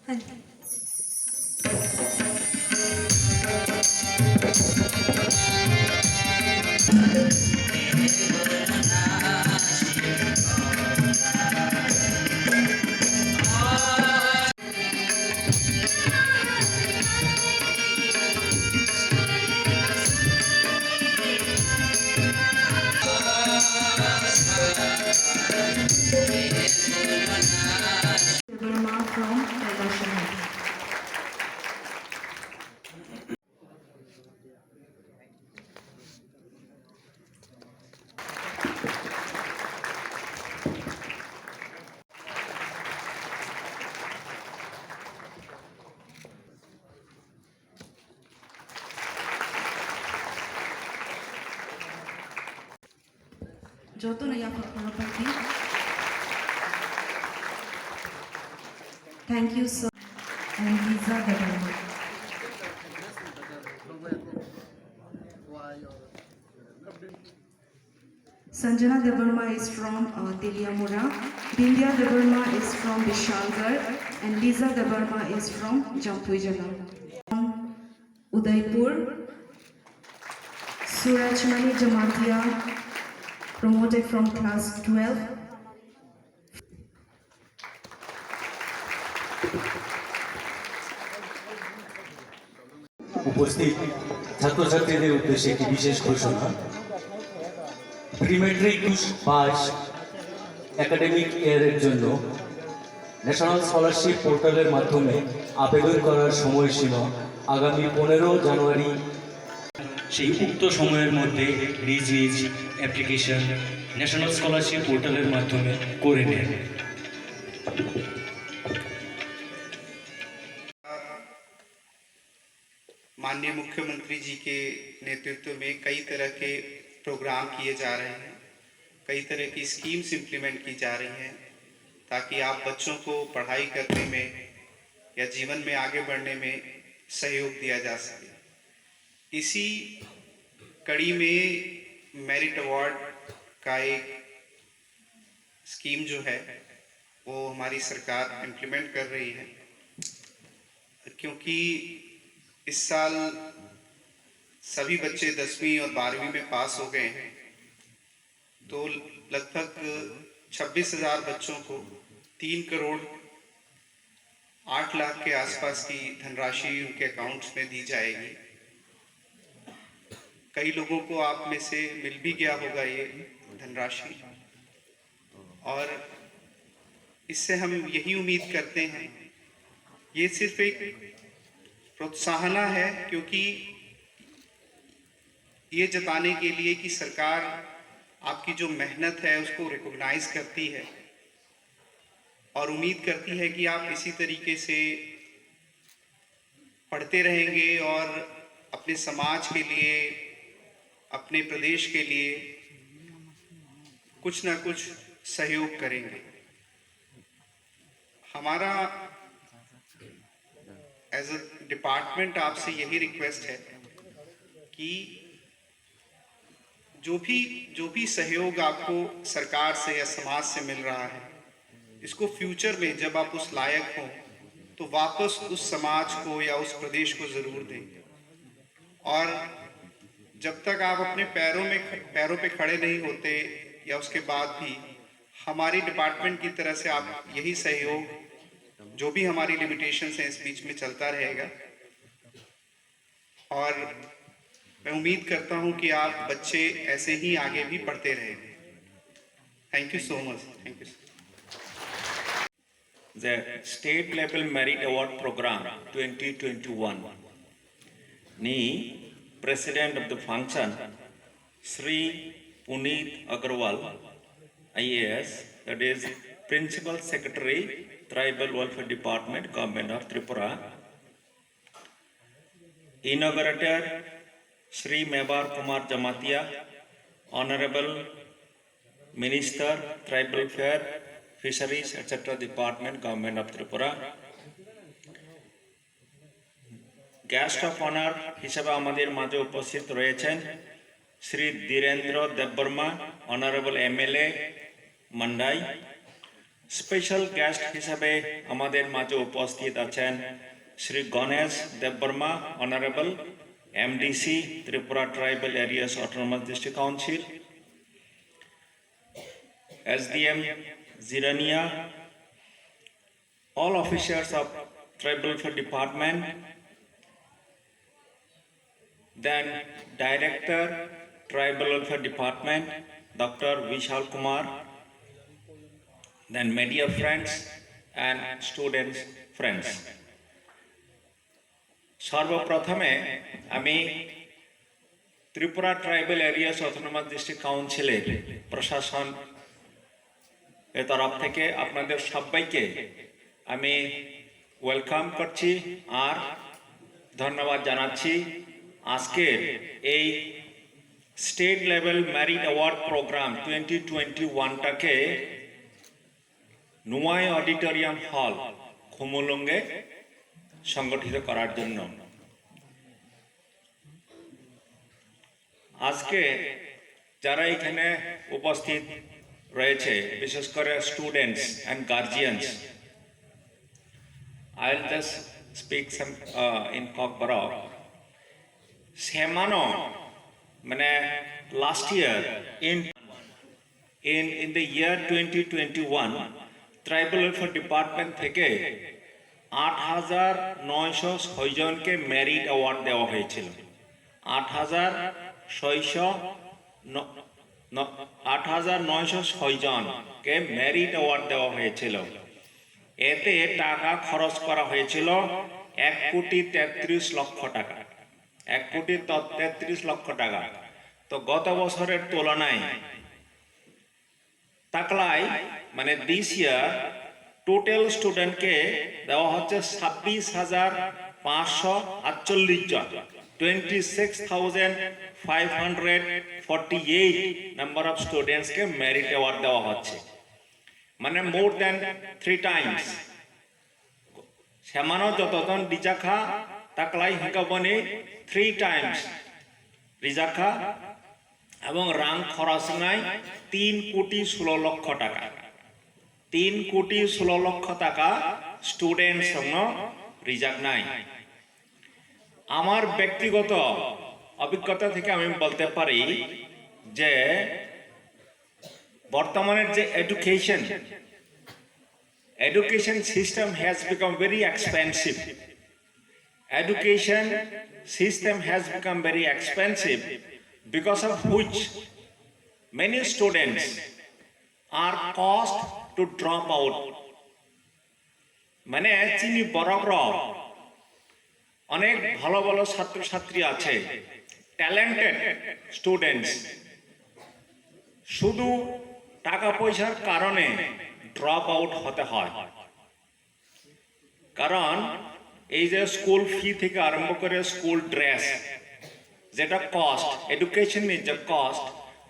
हाँ जी। Burma from Kailashamai. Joto Naya Pakurapati. Thank you so much. And Lisa Debarma. Sanjana Debarma is from Teliamura. Bindya Debarma is from Vishalgarh. And Lisa Debarma is from Jampuijala. From Udaipur. Surajmani Jamatia, promoted from class 12. উপস্থিত ছাত্রছাত্রীদের উদ্দেশ্যে একটি বিশেষ ঘোষণা। প্রিমেট্রিক pass academic ইয়ারের জন্য national scholarship পোর্টালের মাধ্যমে আবেদন করার সময়সীমা আগামী 15 জানুয়ারি। সেই উক্ত সময়ের মধ্যে রিজিজ অ্যাপ্লিকেশন ন্যাশনাল স্কলারশিপ পোর্টালের মাধ্যমে করে নেন। माननीय मुख्यमंत्री जी के नेतृत्व में कई तरह के प्रोग्राम किए जा रहे हैं, कई तरह की स्कीम्स इम्प्लीमेंट की जा रही हैं ताकि आप बच्चों को पढ़ाई करने में या जीवन में आगे बढ़ने में सहयोग दिया जा सके। इसी कड़ी में मेरिट अवार्ड का एक स्कीम जो है वो हमारी सरकार इम्प्लीमेंट कर रही है, क्योंकि इस साल सभी बच्चे 10वीं और 12वीं में पास हो गए हैं, तो लगभग 26,000 बच्चों को 3 करोड़ 8 लाख के आसपास की धनराशि उनके अकाउंट्स में दी जाएगी। कई लोगों को आप में से मिल भी गया होगा ये धनराशि, और इससे हम यही उम्मीद करते हैं, ये सिर्फ एक प्रोत्साहन है, क्योंकि ये जताने के लिए कि सरकार आपकी जो मेहनत है उसको रिकॉग्नाइज करती है और उम्मीद करती है कि आप इसी तरीके से पढ़ते रहेंगे और अपने समाज के लिए, अपने प्रदेश के लिए कुछ ना कुछ सहयोग करेंगे। हमारा एज अ डिपार्टमेंट आपसे यही रिक्वेस्ट है कि जो भी सहयोग आपको सरकार से या समाज से मिल रहा है, इसको फ्यूचर में जब आप उस लायक हों तो वापस उस समाज को या उस प्रदेश को ज़रूर दें। और जब तक आप अपने पैरों पे खड़े नहीं होते या उसके बाद भी हमारी डिपार्टमेंट की तरह से आप यही सहयोग, जो भी हमारी लिमिटेशंस हैं, इस बीच में चलता रहेगा। और मैं उम्मीद करता हूं कि आप बच्चे ऐसे ही आगे भी पढ़ते रहेंगे। Thank you so much. Thank you. The State Level Merit Award Program 2021 ni President of the function Sri Puneet Agarwal IAS, that is Principal Secretary Tribal Welfare Department, Government of Tripura. Inaugurator Sri Mebar Kumar Jamatia, Honorable Minister Tribal Welfare, Fisheries etc. Department, Government of Tripura. Guest of honor হিসেবে আমাদের মাঝে উপস্থিত রয়েছেন Shri Dhirendra Debbarma, honourable MLA Mandai, special guest হিসাবে আমাদের মাঝে উপস্থিত আছেন Shri Ganesh Debbarma, honourable MDC, Tripura tribal areas autonomous district council, SDM Zirania, all officers of Tribal Welfare Department, then Director, Tribal Welfare Department, Dr. Vishal Kumar, then media friends and students friends. সর্বপ্রথমে আমি Tripura tribal areas autonomous district কাউন্সিলের প্রশাসন এর তরফ থেকে আপনাদের সবাইকে আমি ওয়েলকাম করছি আর ধন্যবাদ জানাচ্ছি আজকের এই state level merit award programme 2021টাকে নুয়াই অডিটোরিয়াম হল খুমুলুঙ্গে সংগঠিত করার জন্য। আজকে যারা এখানে উপস্থিত রয়েছে, বিশেষ করে students and guardians, I will just speak some in Kokborok সেমানো মানে last year in the year 2021 tribal welfare department থেকে 8,906 জনকে মেরিট অ্যাওয়ার্ড দেওয়া হয়েছিল। 8,906 জনকে মেরিট অ্যাওয়ার্ড দেওয়া হয়েছিল। এতে টাকা খরচ করা হয়েছিল 1,33,00,000 টাকা। 1,33,00,000 টাকা। তো গত বছরের তুলনায় তাকলাই মানে দিস ইয়ার টোটাল স্টুডেন্টকে দেওয়া হচ্ছে 26,548 জন, 26,548 নাম্বার অফ স্টুডেন্টসকে মেরিট অ্যাওয়ার্ড দেওয়া হচ্ছে, মানে মোর দেন 3 টাইমস। সেমানো যতজন রিজাখা তাকলাই হিকাবনে 3 টাইমস রিজাখা এবং রাং খরচ নাই 3,16,00,000 টাকা। 3,16,00,000 টাকা স্টুডেন্ট সঙ্গ রিজার্ভ নাই। আমার ব্যক্তিগত অভিজ্ঞতা থেকে আমি বলতে পারি যে বর্তমানের যে education system has become very expensive. Education system has become very expensive, because of which many students are caused to drop out. মানে চিনি বড় অনেক ভালো ভালো ছাত্রছাত্রী আছে, ট্যালেন্টেড স্টুডেন্টস, শুধু টাকা পয়সার কারণে ড্রপ আউট হতে হয়। কারণ এই যে স্কুল ফি থেকে আরম্ভ করে স্কুল ড্রেস যেটা কস্ট, এডুকেশনের যে কস্ট,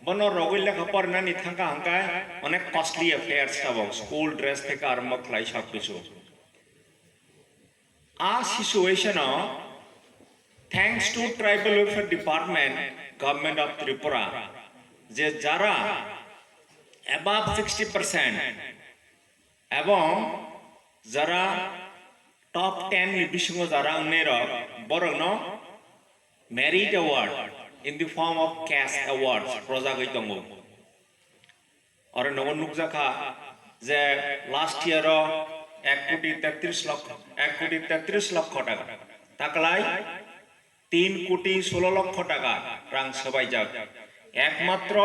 বনো রগল লেখাপড়া না নি থাকা হাঙ্কায় অনেক কস্টলি অ্যাফেয়ার্স হবো, স্কুল ড্রেস থেকে আরম্ভ করাই সব কিছু। A situation thanks to tribal welfare department, government of Tripura, যে যারা অ্যাবাভ 60% এবং যারা টপ 10 নির্বিসঙ্গ যারা অন্যের বরং merit award in the form of cash award প্রজাগৈ দङ। আর নগর নুকজাখা যে লাস্ট ইয়ার 1,33,00,000 টাকা তাকলাই 3,16,00,000 টাকা রাং সবাই যাক। একমাত্র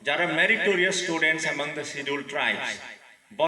যারা meritorious students among the scheduled tribes